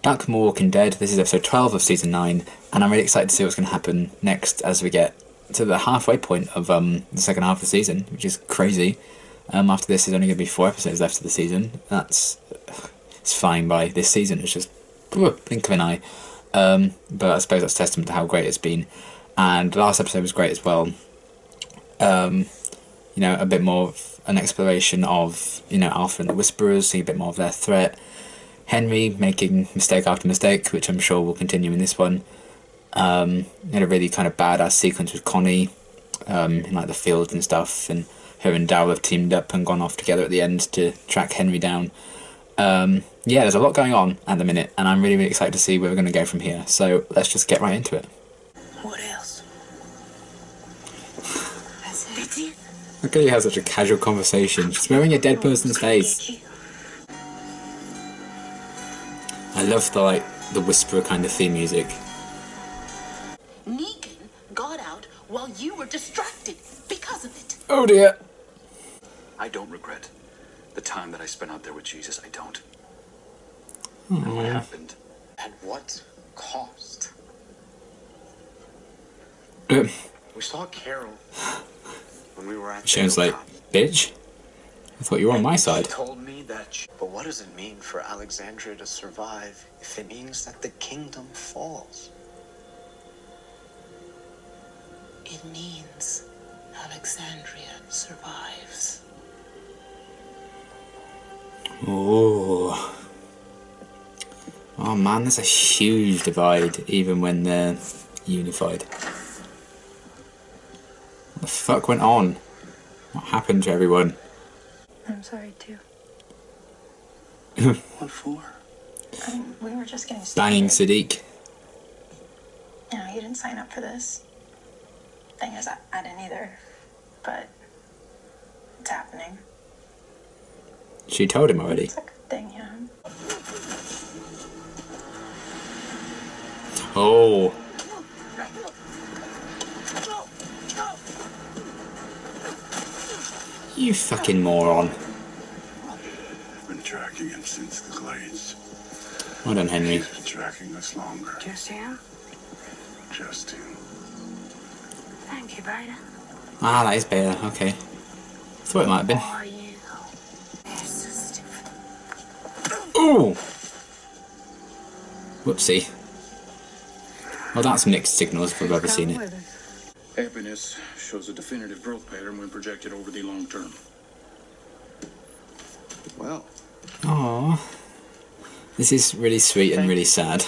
back from Walking Dead. This is episode 12 of season 9, and I'm really excited to see what's going to happen next as we get to the halfway point of the second half of the season, which is crazy. After this, there's only going to be 4 episodes left of the season. It's flying by. This season it's just blink of an eye. But I suppose that's testament to how great it's been. And the last episode was great as well. You know, a bit more of an exploration of, you know, Alpha and the Whisperers, seeing a bit more of their threat. Henry making mistake after mistake, which I'm sure will continue in this one. Had a really kind of badass sequence with Connie, in like the fields and stuff, and her and Daryl have teamed up and gone off together at the end to track Henry down. Yeah, there's a lot going on at the minute, and I'm really, really excited to see where we're going to go from here. So let's just get right into it. What else? That's it. Look at you have such a casual conversation, just wearing a dead person's face. I love the Whisperer kind of theme music. Negan got out while you were distracted because of it. Oh dear. I don't regret the time that I spent out there with Jesus. I don't. And what happened? At what cost? We saw Carol when we were at Shane's like, bitch? I thought you were on my side. She told me that. But what does it mean for Alexandria to survive if it means that the kingdom falls? It means Alexandria survives. Oh. Oh man, there's a huge divide even when they're unified. What the fuck went on? What happened to everyone? I'm sorry too. What for? We were just getting Banging started. Sadiq. You know, he didn't sign up for this. Thing is, I didn't either. But it's happening. She told him already. It's a good thing, yeah. Oh. You fucking moron. I've been tracking him since the Glades. Well done, Henry. He's been tracking us longer. Just him? Just him. Thank you, Beta. Ah, that is Beta, okay. Thought it might have been. Are you? Ooh! Whoopsie. Well, that's mixed signals if I've ever seen it. Happiness shows a definitive growth pattern when projected over the long term. Well, Aww. This is really sweet and really sad.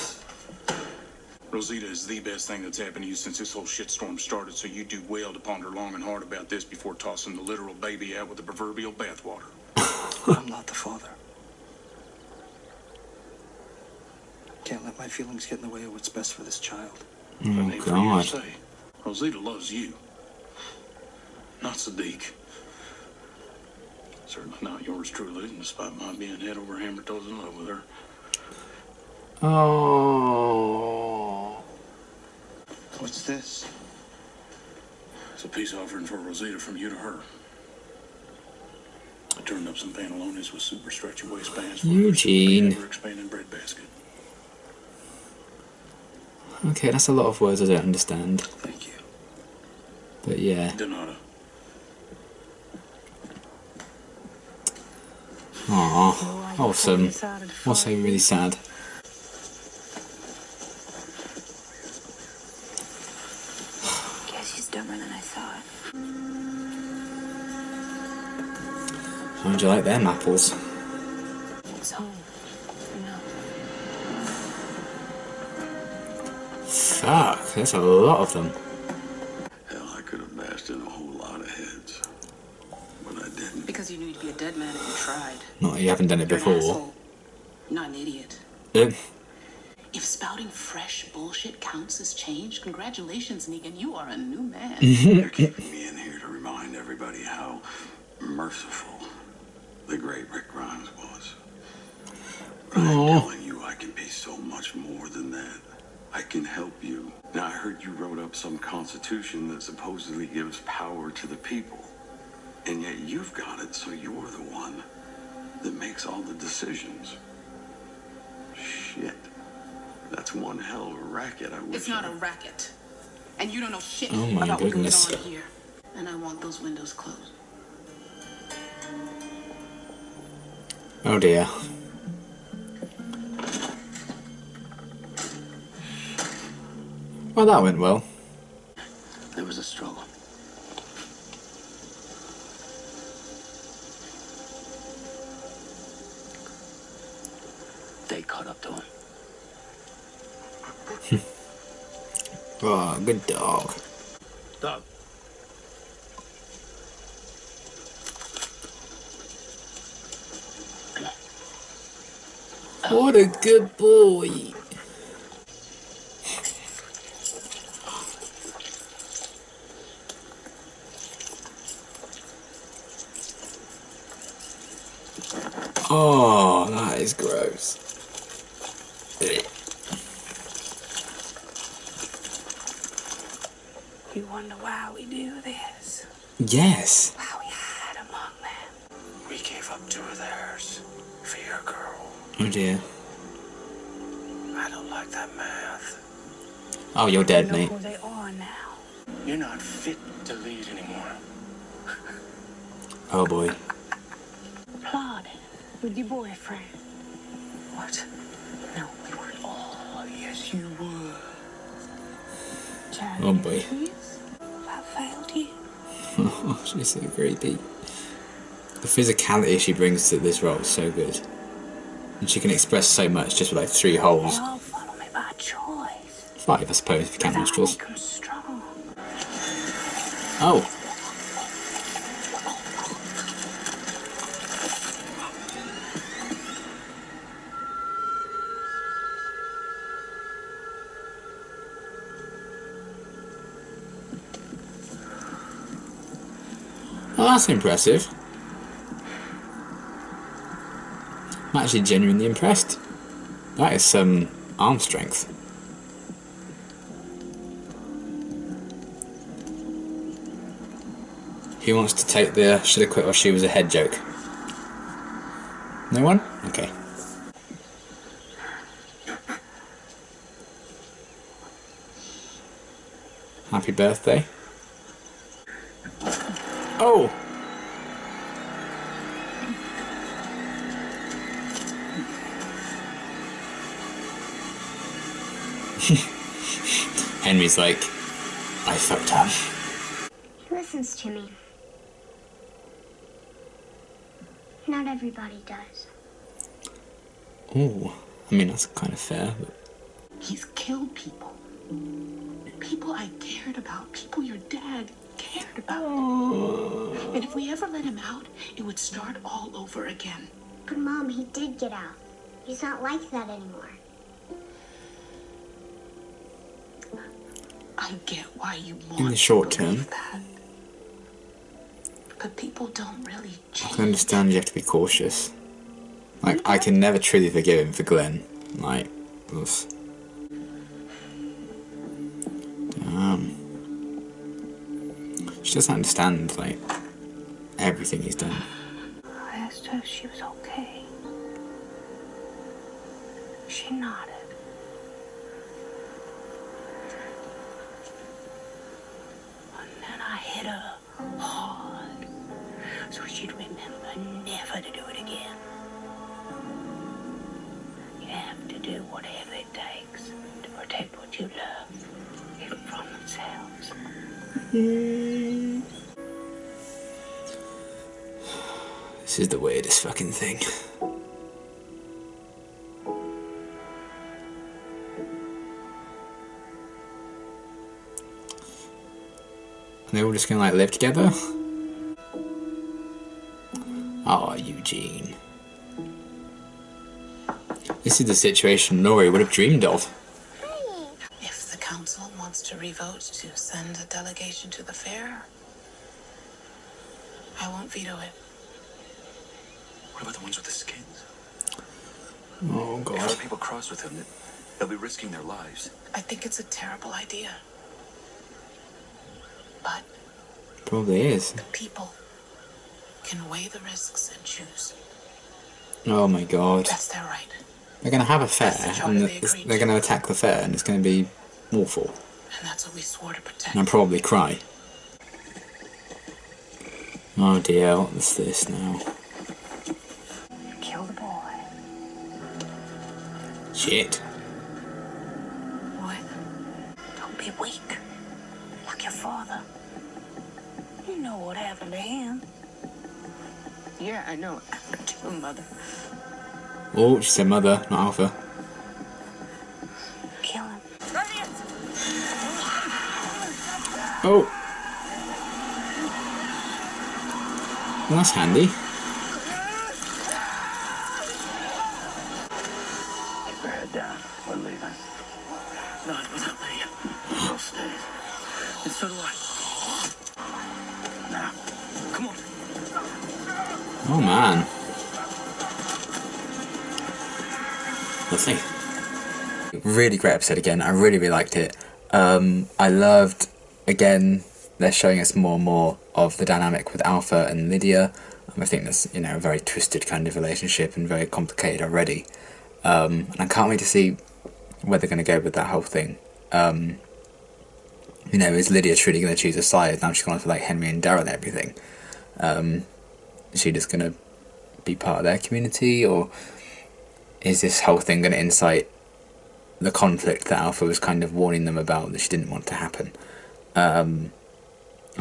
Rosita is the best thing that's happened to you since this whole shitstorm started, so you do well to ponder long and hard about this before tossing the literal baby out with the proverbial bathwater. I'm not the father. Can't let my feelings get in the way of what's best for this child. Oh, God. Say, Rosita loves you, not Sadiq. Certainly not yours truly, despite my being head over hammer toes in love with her. Oh. What's this? It's a peace offering for Rosita from you to her. I turned up some pantalones with super stretchy waistbands for Eugene. her expanding breadbasket. Okay, that's a lot of words I don't understand. Thank you. But yeah. Donata. Aww. Awesome. Also really sad. Guess she's dumber than I thought. How would you like them apples? It's home. No. Fuck, there's a lot of them. Hell, I could have bashed in a whole lot of heads. But I didn't. Because you knew you'd be a dead man if you tried. Not that you haven't done it You're an before. asshole, not an idiot. Uh, If spouting fresh bullshit counts as change, congratulations, Negan. You are a new man. They're keeping me in here to remind everybody how merciful the great Rick Grimes was. But I'm telling you, I can be so much more than that. I can help you. Now, I heard you wrote up some constitution that supposedly gives power to the people. And yet you've got it, so you're the one that makes all the decisions. Shit. one hell of a racket. I wish It's not a racket. And you don't know shit Oh my about goodness. what goes on here. And I want those windows closed. Oh dear. Well, that went well. There was a struggle. They caught up to him. Oh, good dog. Doug. What a good boy. Oh, that is gross. You wonder why we do this? Yes. Why we hide among them? We gave up 2 of theirs for your girl. Oh dear. I don't like that math. Oh, you're dead, You know mate. who they are now. You're not fit to lead anymore. Oh boy. Plotting with your boyfriend. What? No, we weren't all. Oh, yes, you were. Oh boy. Please? I failed you. Oh, she's so creepy. The physicality she brings to this role is so good. And she can express so much just with like 3 holes. They all follow me by choice. 5, I suppose, if you count I nostrils. make them strong. Oh. Well, that's impressive. I'm actually genuinely impressed. That is some arm strength. Who wants to take the shoulda quit or she was a head joke? No one? Okay. Happy birthday. Oh! Henry's like, I fucked up. He listens to me. Not everybody does. Ooh, I mean, that's kind of fair. But... He's killed people. People I cared about. People your dad cared about. And if we ever let him out, it would start all over again. But Mom, he did get out. He's not like that anymore. I get why you want In the short to believe term. that. But people don't really I change. can understand you have to be cautious. Like, I can never truly forgive him for Glenn. Like, oof. Damn. She doesn't understand, like, everything he's done. I asked her if she was okay. She nodded. And then I hit her hard, so she'd remember never to do it again. You have to do whatever it takes to protect what you love, even from themselves. This is the weirdest fucking thing. And they're all just gonna like live together? Oh, Eugene. This is the situation Laurie would have dreamed of. If the council wants to revote to send a delegation to the fair, I won't veto it. What about the ones with the skins? Oh If god. other people cross with him, they'll be risking their lives. I think it's a terrible idea. But Probably is. the people can weigh the risks and choose. Oh my god. That's their right. They're going to have a fair, That's the and charter they agreed they're going to attack the fair, and it's going to be awful. And that's what we swore to protect. And I'll probably cry. Oh dear, what's this now? Kill the boy. Shit. What? Don't be weak. Like your father. You know what happened to him. Yeah, I know. Too, Mother. Oh, she said mother, not alpha. Kill him. Oh! Well, that's handy. Keep your head down. We're leaving. Not without me. We'll stay. And so do I. Now. Come on. Oh man. Lovely. Really great episode again. I really, really liked it. I loved, again, they're showing us more and more of the dynamic with Alpha and Lydia. I think there's, you know, a very twisted kind of relationship and very complicated already. And I can't wait to see where they're going to go with that whole thing. You know, is Lydia truly going to choose a side? Now she's gone for like Henry and Daryl and everything. Is she just going to be part of their community, or is this whole thing going to incite the conflict that Alpha was kind of warning them about that she didn't want to happen? I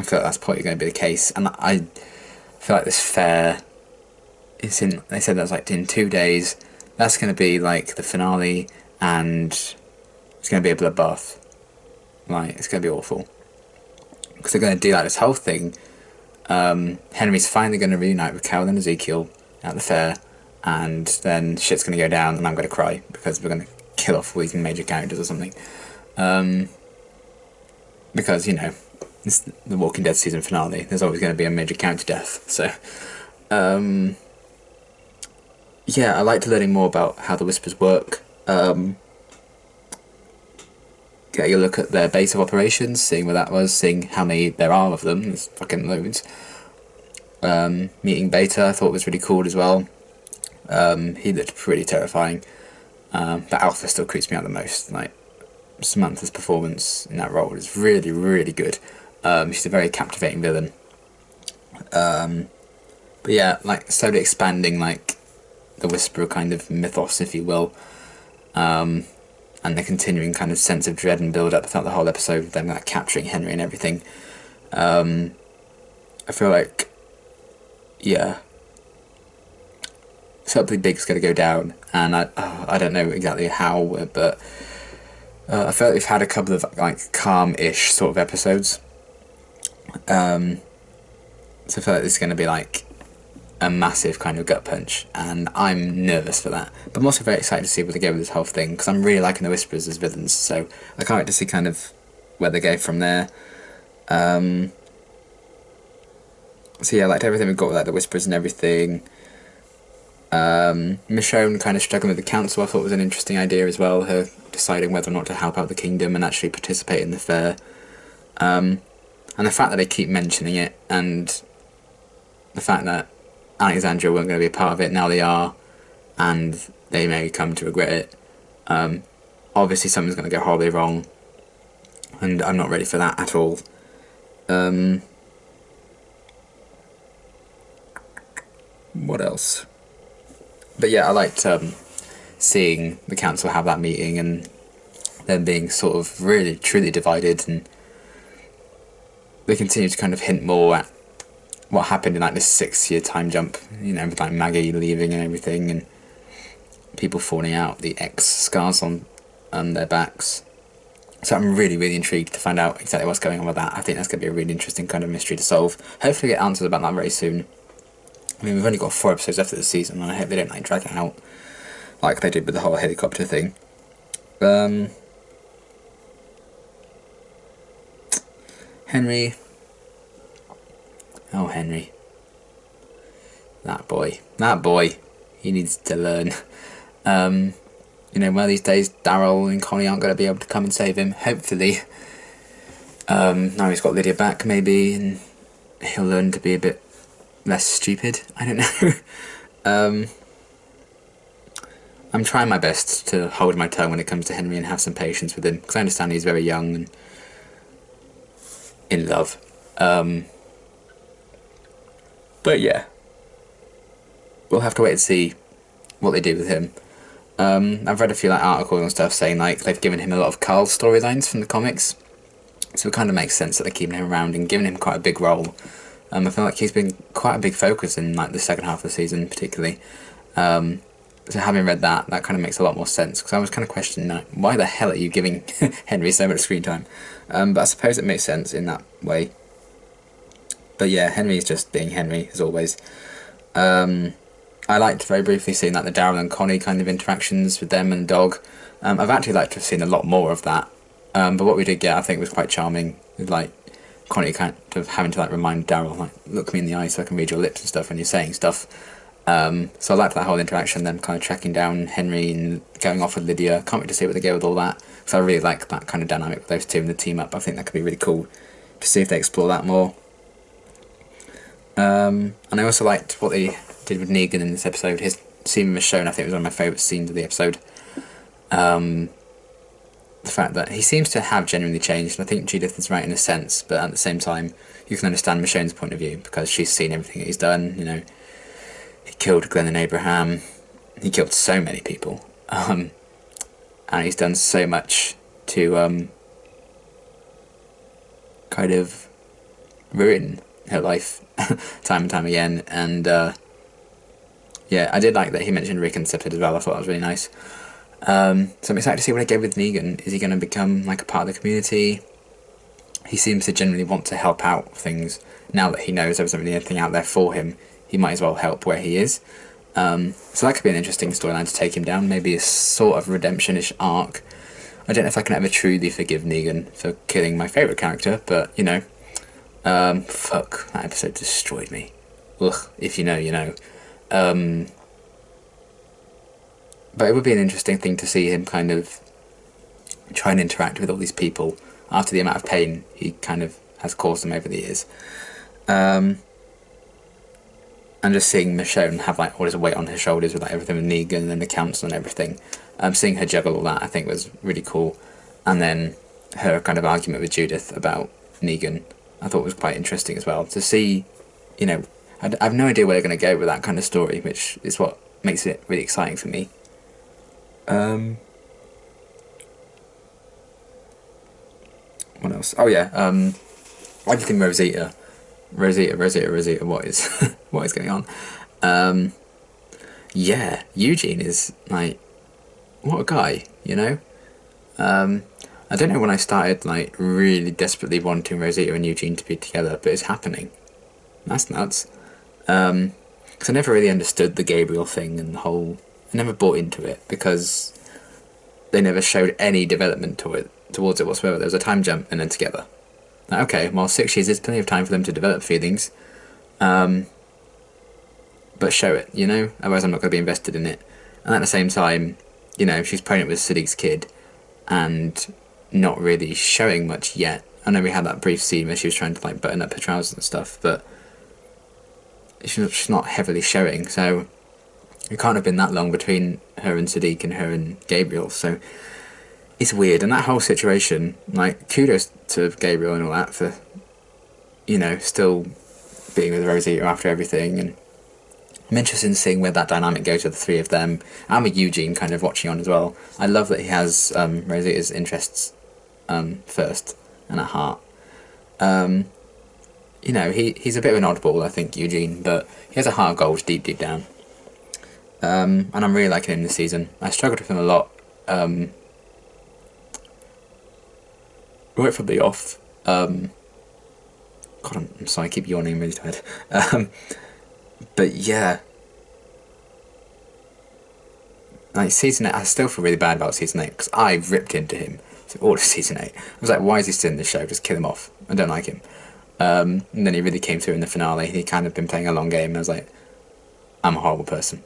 feel like that's probably going to be the case, and I feel like this fair is in. They said that's like in 2 days. That's going to be like the finale, and it's going to be a bloodbath. Like, it's going to be awful because they're going to do like this whole thing. Henry's finally going to reunite with Carol and Ezekiel at the fair, and then shit's going to go down, and I'm going to cry because we're going to kill off all these major characters or something. Because, you know, it's the Walking Dead season finale. There's always going to be a major character death. So, yeah, I liked learning more about how the Whispers work. Get a look at their base of operations, seeing where that was, seeing how many there are of them. There's fucking loads. Meeting Beta I thought was really cool as well. He looked pretty terrifying. But Alpha still creeps me out the most. Like, Samantha's performance in that role is really, really good. She's a very captivating villain. But yeah, like, slowly expanding, like, the Whisperer kind of mythos, if you will. And the continuing kind of sense of dread and build-up throughout the whole episode of them, like, capturing Henry and everything. I feel like, yeah, something big's going to go down, and I don't know exactly how, but I feel like we've had a couple of like calm-ish sort of episodes. So I feel like this is going to be like a massive kind of gut punch, and I'm nervous for that. But I'm also very excited to see where they go with this whole thing, because I'm really liking the Whisperers as villains, so I can't wait to see kind of where they go from there. So yeah, I liked everything we've got with like the Whisperers and everything. Michonne kind of struggling with the council I thought was an interesting idea as well, her deciding whether or not to help out the kingdom and actually participate in the fair. And the fact that they keep mentioning it, and the fact that Alexandria weren't going to be a part of it, now they are, and they may come to regret it. Obviously something's going to go horribly wrong, and I'm not ready for that at all. What else? But yeah, I liked seeing the council have that meeting and them being sort of really truly divided, and they continue to kind of hint more at what happened in like this 6-year time jump, you know, with like Maggie leaving and everything, and people falling out, the X scars on their backs. So I'm really, really intrigued to find out exactly what's going on with that. I think that's going to be a really interesting kind of mystery to solve. Hopefully get answers about that very soon. I mean, we've only got 4 episodes left of the season, and I hope they don't like drag it out like they did with the whole helicopter thing. Henry. Oh, Henry. That boy. That boy. He needs to learn. You know, one of these days, Daryl and Connie aren't going to be able to come and save him. Hopefully. Now he's got Lydia back, maybe, and he'll learn to be a bit less stupid. I don't know. I'm trying my best to hold my tongue when it comes to Henry and have some patience with him, because I understand he's very young and in love. But yeah, we'll have to wait and see what they do with him. I've read a few like articles and stuff saying like they've given him a lot of Carl's storylines from the comics, so it kind of makes sense that they're keeping him around and giving him quite a big role. I feel like he's been quite a big focus in like the second half of the season, particularly. So having read that kind of makes a lot more sense, because I was kind of questioning like, why the hell are you giving Henry so much screen time? But I suppose it makes sense in that way. But yeah, Henry's just being Henry as always. I liked very briefly seeing like the Daryl and Connie kind of interactions with them and the dog. I've actually liked to have seen a lot more of that. But what we did get, I think, was quite charming, with like Connie kind of having to like remind Daryl, like, look me in the eye so I can read your lips and stuff when you're saying stuff. So I liked that whole interaction, them kind of tracking down Henry and going off with Lydia. Can't wait to see what they go with all that, because I really like that kind of dynamic with those two and the team up. I think that could be really cool to see if they explore that more. And I also liked what they did with Negan in this episode. His scene with Michonne, I think, was one of my favourite scenes of the episode. The fact that he seems to have genuinely changed, and I think Judith is right in a sense, but at the same time you can understand Michonne's point of view, because she's seen everything that he's done. You know, he killed Glenn and Abraham, he killed so many people, and he's done so much to kind of ruin her life time and time again. And yeah, I did like that he mentioned Rick in this episode as well. I thought that was really nice. So I'm excited to see what they go with Negan. Is he going to become like a part of the community? He seems to genuinely want to help out things. Now that he knows there isn't really anything out there for him, he might as well help where he is. So that could be an interesting storyline to take him down. Maybe a sort of redemption-ish arc. I don't know if I can ever truly forgive Negan for killing my favourite character, but, you know. Fuck, that episode destroyed me. Ugh, if you know, you know. But it would be an interesting thing to see him kind of try and interact with all these people after the amount of pain he kind of has caused them over the years. And just seeing Michonne have like all this weight on her shoulders with like everything with Negan and the council and everything. Seeing her juggle all that, I think, was really cool. And then her kind of argument with Judith about Negan, I thought was quite interesting as well. To see, you know, I have no idea where they're going to go with that kind of story, which is what makes it really exciting for me. What else? Oh yeah, everything Rosita, what is what is going on? Yeah, Eugene is like, what a guy, you know. I don't know when I started like really desperately wanting Rosita and Eugene to be together, but it's happening. That's nuts. Because I never really understood the Gabriel thing and the whole. I never bought into it because they never showed any development towards it whatsoever. There was a time jump and then together. Like, okay, well, 6 years is plenty of time for them to develop feelings. But show it, you know? Otherwise I'm not going to be invested in it. And at the same time, you know, she's pregnant with Sadiq's kid and not really showing much yet. I know we had that brief scene where she was trying to like button up her trousers and stuff, but she's not heavily showing, so it can't have been that long between her and Sadiq and her and Gabriel, so it's weird. And that whole situation, like, kudos to Gabriel and all that for, you know, still being with Rosita after everything, and I'm interested in seeing where that dynamic goes with the three of them, and with Eugene kind of watching on as well. I love that he has Rosita's interests first and at heart. You know, he's a bit of an oddball, I think, Eugene, but he has a heart of gold deep down. And I'm really liking him this season. I struggled with him a lot. Right from the off. God, I'm sorry, I keep yawning, I'm really tired. But yeah. Like, season 8, I still feel really bad about season 8, because I ripped into him through all of season 8. I was like, why is he still in this show? Just kill him off. I don't like him. And then he really came through in the finale. He kind of been playing a long game, and I was like, I'm a horrible person.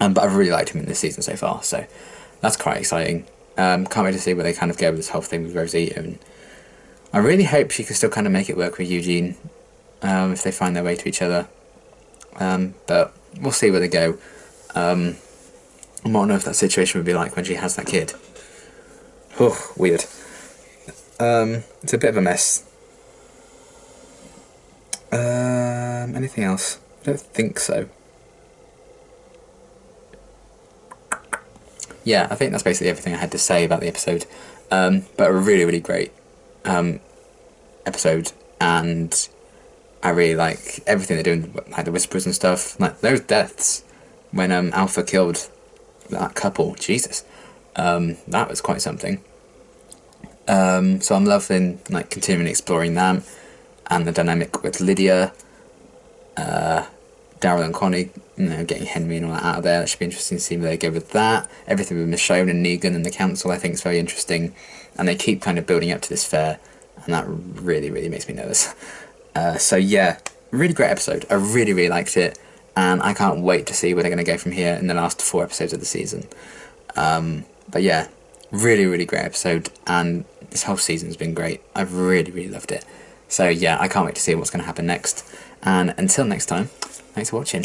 But I've really liked him in this season so far, so that's quite exciting. Can't wait to see where they kind of go with this whole thing with Rosita, and I really hope she can still kind of make it work with Eugene, if they find their way to each other. But we'll see where they go. I want to know if that situation would be like when she has that kid. Oh, weird. It's a bit of a mess. Anything else? I don't think so. Yeah, I think that's basically everything I had to say about the episode. But a really, really great episode, and I really like everything they're doing, like the Whisperers and stuff. Like those deaths when Alpha killed that couple, Jesus, that was quite something. So I'm loving like continuing exploring that and the dynamic with Lydia, Daryl and Connie, you know, getting Henry and all that out of there. That should be interesting to see where they go with that. Everything with Michonne and Negan and the council, I think, is very interesting, and they keep kind of building up to this fair, and that really, really makes me nervous. So yeah, really great episode. I really, really liked it, and I can't wait to see where they're going to go from here in the last 4 episodes of the season. But yeah, really, really great episode, and this whole season's been great. I've really, really loved it. So yeah, I can't wait to see what's going to happen next. And until next time, thanks for watching.